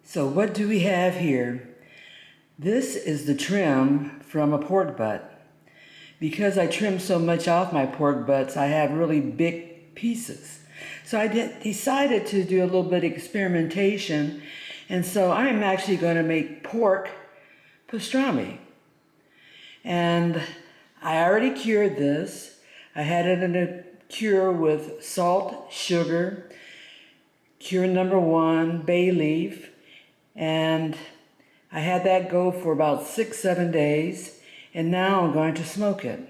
So what do we have here? This is the trim from a pork butt. Because I trimmed so much off my pork butts, I have really big pieces. So I decided to do a little bit of experimentation, and so I'm actually going to make pork pastrami. And I already cured this. I had it in a cure with salt, sugar, cure number 1, bay leaf, and I had that go for about 6-7 days, and now I'm going to smoke it.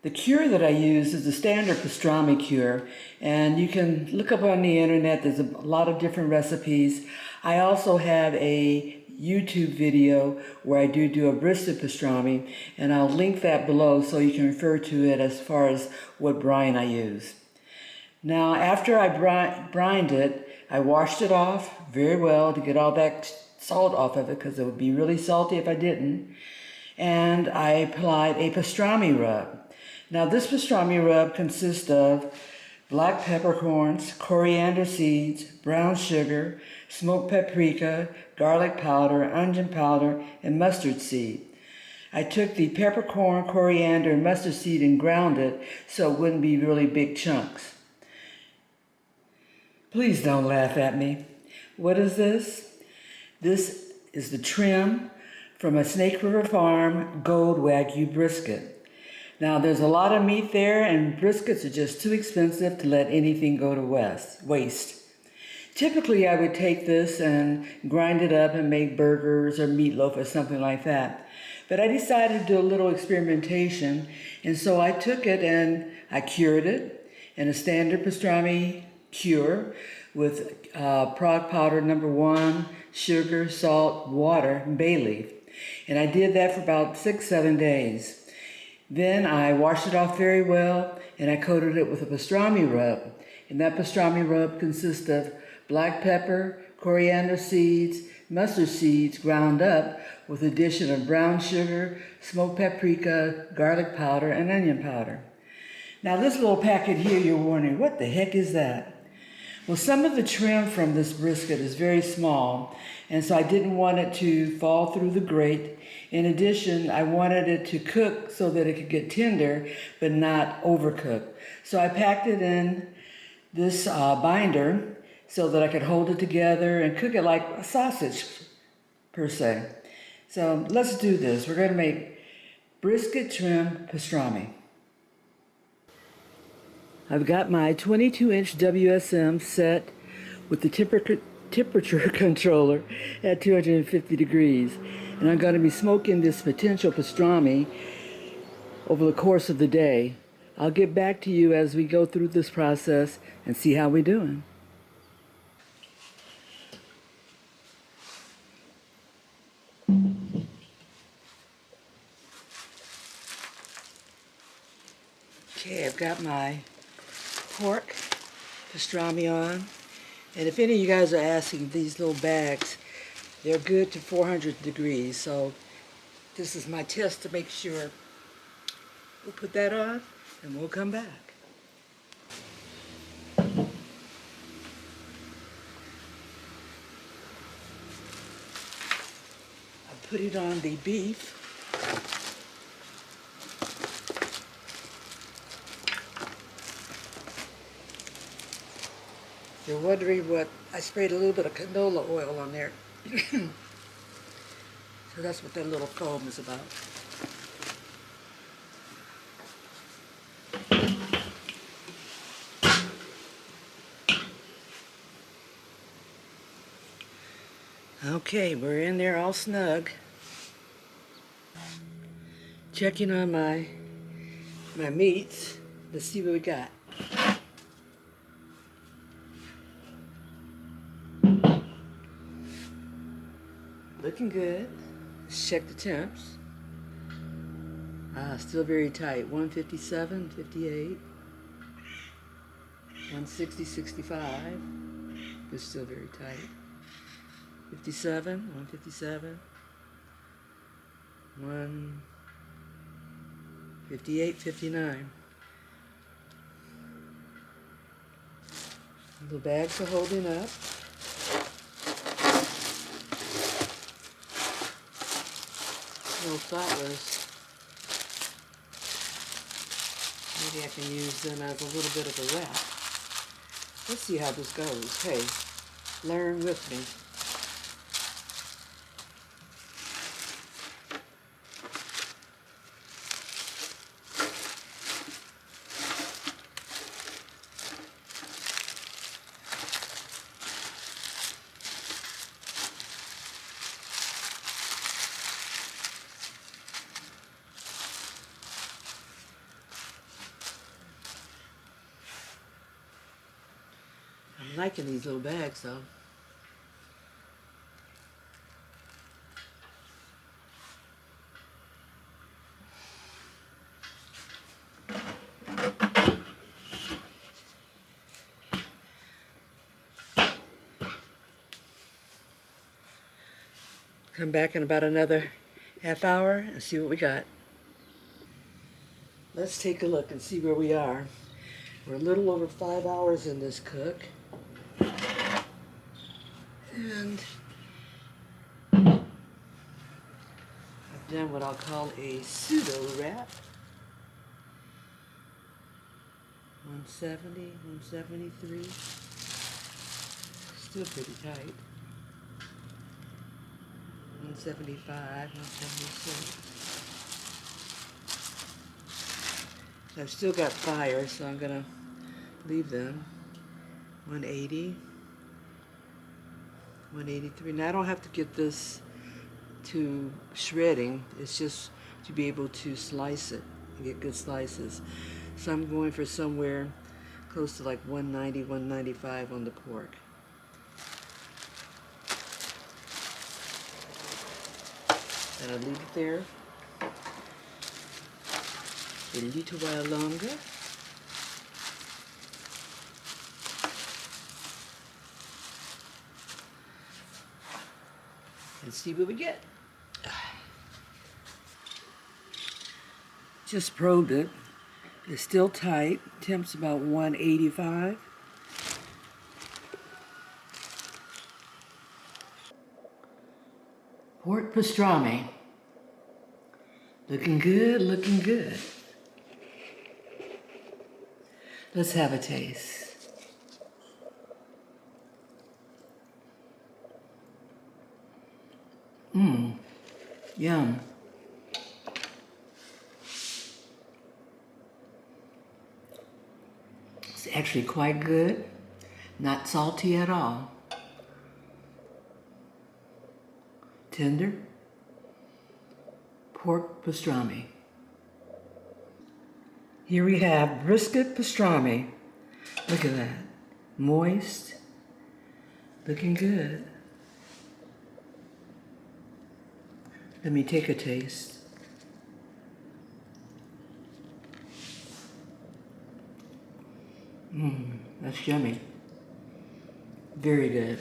The cure that I use is the standard pastrami cure, and you can look up on the internet. There's a lot of different recipes. I also have a YouTube video where I do a brisket pastrami, and I'll link that below so you can refer to it as far as what brine I use. Now, after I brined it, I washed it off very well to get all that salt off of it, because it would be really salty if I didn't. And I applied a pastrami rub. Now, this pastrami rub consists of black peppercorns, coriander seeds, brown sugar, smoked paprika, garlic powder, onion powder, and mustard seed. I took the peppercorn, coriander, and mustard seed and ground it so it wouldn't be really big chunks. Please don't laugh at me. What is this? This is the trim from a Snake River Farm Gold Wagyu brisket. Now, there's a lot of meat there, and briskets are just too expensive to let anything go to waste. Typically, I would take this and grind it up and make burgers or meatloaf or something like that. But I decided to do a little experimentation, and so I took it and I cured it in a standard pastrami cure with prog powder number 1, sugar, salt, water, and bay leaf. And I did that for about 6-7 days. Then I washed it off very well, and I coated it with a pastrami rub. And that pastrami rub consists of black pepper, coriander seeds, mustard seeds ground up with the addition of brown sugar, smoked paprika, garlic powder, and onion powder. Now, this little packet here, you're wondering, what the heck is that? Well, some of the trim from this brisket is very small, and so I didn't want it to fall through the grate. In addition, I wanted it to cook so that it could get tender, but not overcooked. So I packed it in this binder so that I could hold it together and cook it like a sausage, per se. So let's do this. We're going to make brisket trim pastrami. I've got my 22-inch WSM set with the temperature controller at 250 degrees. And I'm going to be smoking this potential pastrami over the course of the day. I'll get back to you as we go through this process and see how we're doing. Okay, I've got my pork pastrami on, and if any of you guys are asking, these little bags, they're good to 400 degrees, so this is my test to make sure. We'll put that on and we'll come back. I put it on the beef. You're wondering what, I sprayed a little bit of canola oil on there. So that's what that little foam is about. Okay, we're in there all snug. Checking on my meats. Let's see what we got. Looking good. Let's check the temps. Still very tight. 157, 58, 160, 65. But still very tight. 57, 157, 158, 59. The bags are holding up. little thoughtless. Maybe I can use them as a little bit of a wrap. Let's see how this goes. Hey, learn with me. I'm liking these little bags though. Come back in about another half hour and see what we got. Let's take a look and see where we are. We're a little over 5 hours in this cook. And I've done what I'll call a pseudo wrap. 170, 173. Still pretty tight. 175, 176. I've still got fire, so I'm gonna leave them. 180, 183. Now I don't have to get this to shredding. It's just to be able to slice it and get good slices. So I'm going for somewhere close to like 190, 195 on the pork. And I'll leave it there a little while longer. And see what we get. Just probed it. It's still tight. Temps about 185. Pork pastrami. Looking good, looking good. Let's have a taste. Yum. It's actually quite good. Not salty at all. Tender pork pastrami. Here we have brisket pastrami. Look at that. Moist. Looking good. Let me take a taste. That's yummy. Very good.